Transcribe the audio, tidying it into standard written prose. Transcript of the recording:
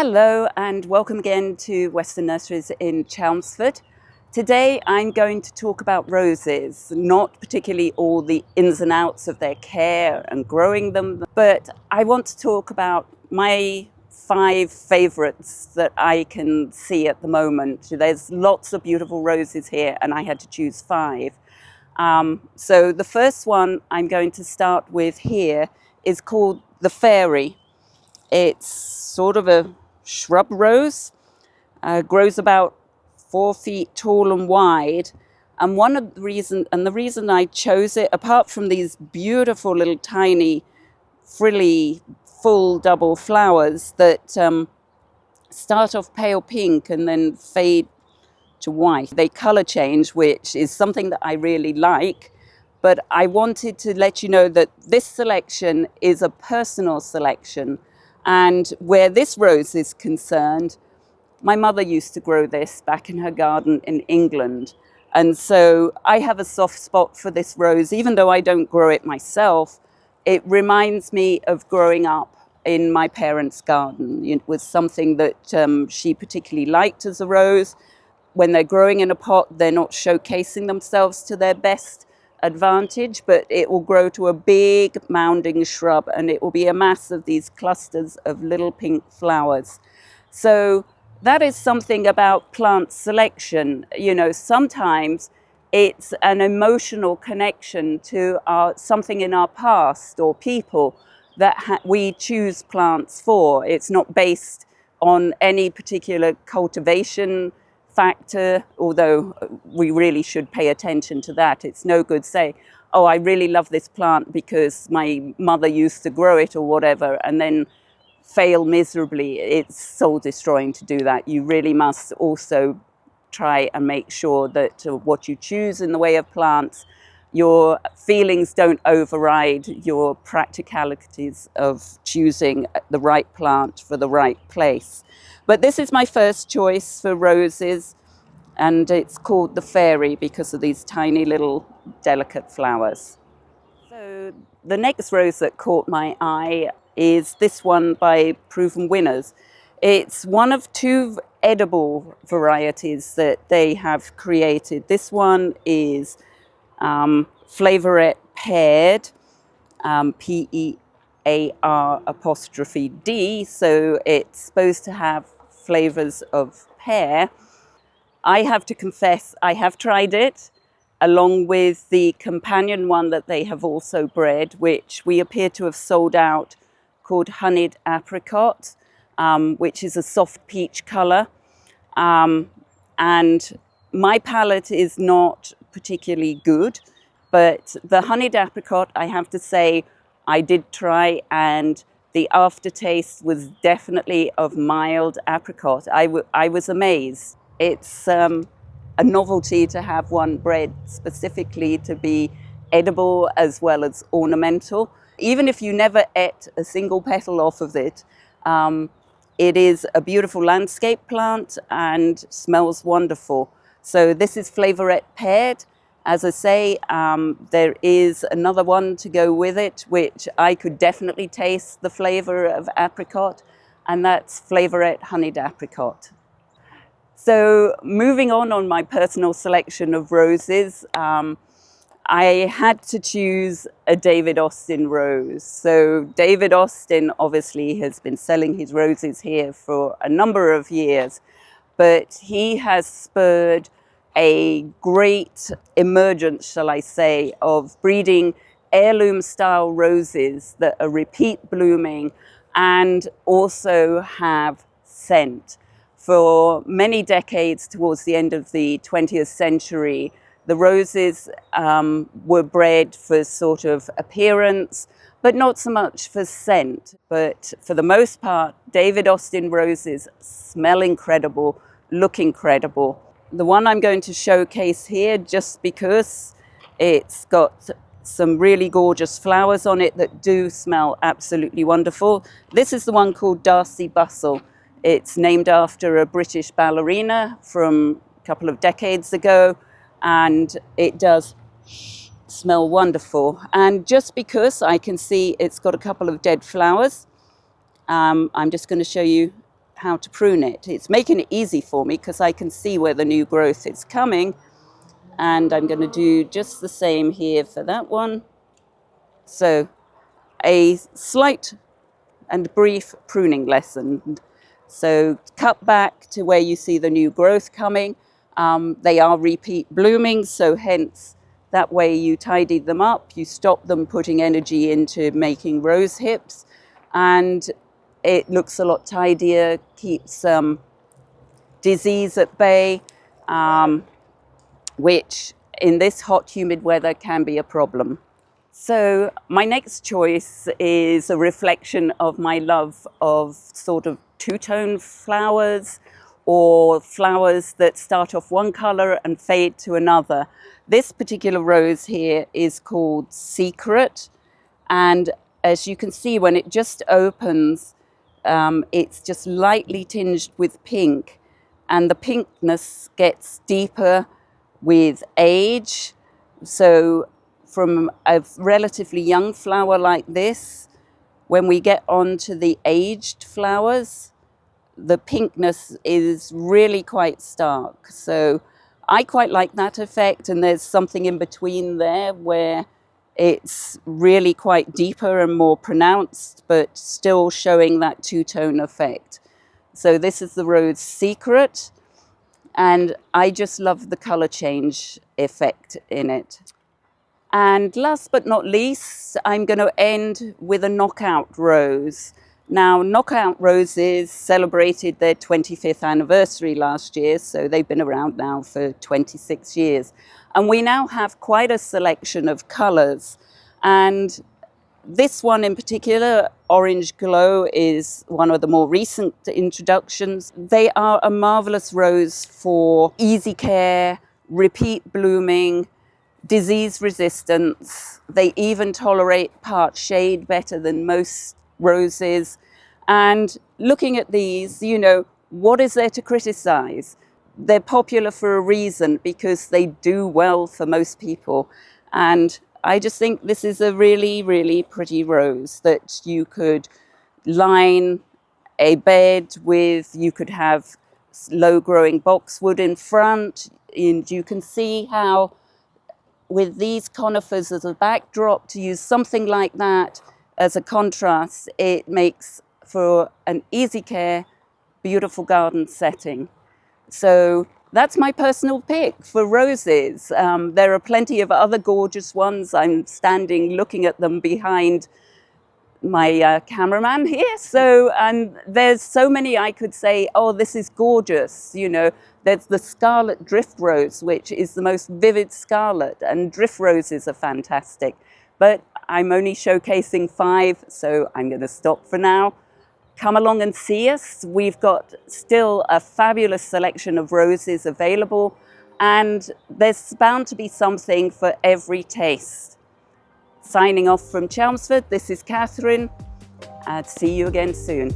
Hello and welcome again to Weston Nurseries in Chelmsford. Today I'm going to talk about roses, not particularly all the ins and outs of their care and growing them, but I want to talk about my 5 favourites that I can see at the moment. There's lots of beautiful roses here and I had to choose 5. So the first one I'm going to start with here is called the Fairy. It's sort of a shrub rose, grows about 4 feet tall and wide. And the reason I chose it, apart from these beautiful little tiny frilly full double flowers that start off pale pink and then fade to white. They color change, which is something that I really like. But I wanted to let you know that this selection is a personal selection. And where this rose is concerned, my mother used to grow this back in her garden in England. And so I have a soft spot for this rose, even though I don't grow it myself. It reminds me of growing up in my parents' garden. It was something that she particularly liked as a rose. When they're growing in a pot, they're not showcasing themselves to their best advantage, but it will grow to a big mounding shrub and it will be a mass of these clusters of little pink flowers. So that is something about plant selection. You know, sometimes it's an emotional connection to something in our past or people that we choose plants for. It's not based on any particular cultivation factor, although we really should pay attention to that. It's no good saying, oh, I really love this plant because my mother used to grow it or whatever, and then fail miserably. It's soul destroying to do that. You really must also try and make sure that what you choose in the way of plants, your feelings don't override your practicalities of choosing the right plant for the right place. But this is my first choice for roses, and it's called the Fairy because of these tiny little delicate flowers. So the next rose that caught my eye is this one by Proven Winners. It's one of 2 edible varieties that they have created. This one is Flavorette Pear'd, Pear''D, so it's supposed to have flavors of pear. I have to confess, I have tried it along with the companion one that they have also bred, which we appear to have sold out, called Honeyed Apricot, which is a soft peach color. And my palate is not particularly good, but the Honeyed Apricot, I have to say, I did try, and the aftertaste was definitely of mild apricot. I was amazed. It's a novelty to have one bred specifically to be edible as well as ornamental. Even if you never ate a single petal off of it, it is a beautiful landscape plant and smells wonderful. So this is Flavorette Pear'd. As I say, there is another one to go with it, which I could definitely taste the flavor of apricot, and that's Flavorette Honeyed Apricot. So moving on my personal selection of roses, I had to choose a David Austin rose. So David Austin obviously has been selling his roses here for a number of years, but he has spurred a great emergence, shall I say, of breeding heirloom style roses that are repeat blooming and also have scent. For many decades towards the end of the 20th century, the roses were bred for sort of appearance, but not so much for scent. But for the most part, David Austin roses smell incredible, look incredible. The one I'm going to showcase here, just because it's got some really gorgeous flowers on it that do smell absolutely wonderful. This is the one called Darcey Bussell. It's named after a British ballerina from a couple of decades ago, and it does smell wonderful. And just because I can see it's got a couple of dead flowers, I'm just going to show you how to prune it. It's making it easy for me because I can see where the new growth is coming. And I'm going to do just the same here for that one. So a slight and brief pruning lesson. So cut back to where you see the new growth coming. They are repeat blooming, so hence that way you tidy them up, you stop them putting energy into making rose hips, and it looks a lot tidier, keeps disease at bay, which in this hot, humid weather can be a problem. So my next choice is a reflection of my love of sort of two-tone flowers, or flowers that start off one color and fade to another. This particular rose here is called Secret, and as you can see, when it just opens, it's just lightly tinged with pink, and the pinkness gets deeper with age. So from a relatively young flower like this, when we get on to the aged flowers, the pinkness is really quite stark. So I quite like that effect, and there's something in between there where it's really quite deeper and more pronounced, but still showing that two-tone effect. So this is the rose Secret, and I just love the color change effect in it. And last but not least, I'm going to end with a knockout rose. Now, knockout roses celebrated their 25th anniversary last year, so they've been around now for 26 years. And we now have quite a selection of colors. And this one in particular, Orange Glow, is one of the more recent introductions. They are a marvelous rose for easy care, repeat blooming, disease resistance. They even tolerate part shade better than most roses. And looking at these, you know, what is there to criticize? They're popular for a reason, because they do well for most people. And I just think this is a really, really pretty rose that you could line a bed with. You could have low growing boxwood in front, and you can see how with these conifers as a backdrop, to use something like that as a contrast, it makes for an easy care, beautiful garden setting. So that's my personal pick for roses. There are plenty of other gorgeous ones. I'm standing looking at them behind my cameraman here. So, and there's so many I could say, oh, this is gorgeous. You know, there's the scarlet drift rose, which is the most vivid scarlet, and drift roses are fantastic. But I'm only showcasing 5, so I'm going to stop for now. Come along and see us. We've got still a fabulous selection of roses available, and there's bound to be something for every taste. Signing off from Chelmsford, this is Catherine. I'll see you again soon.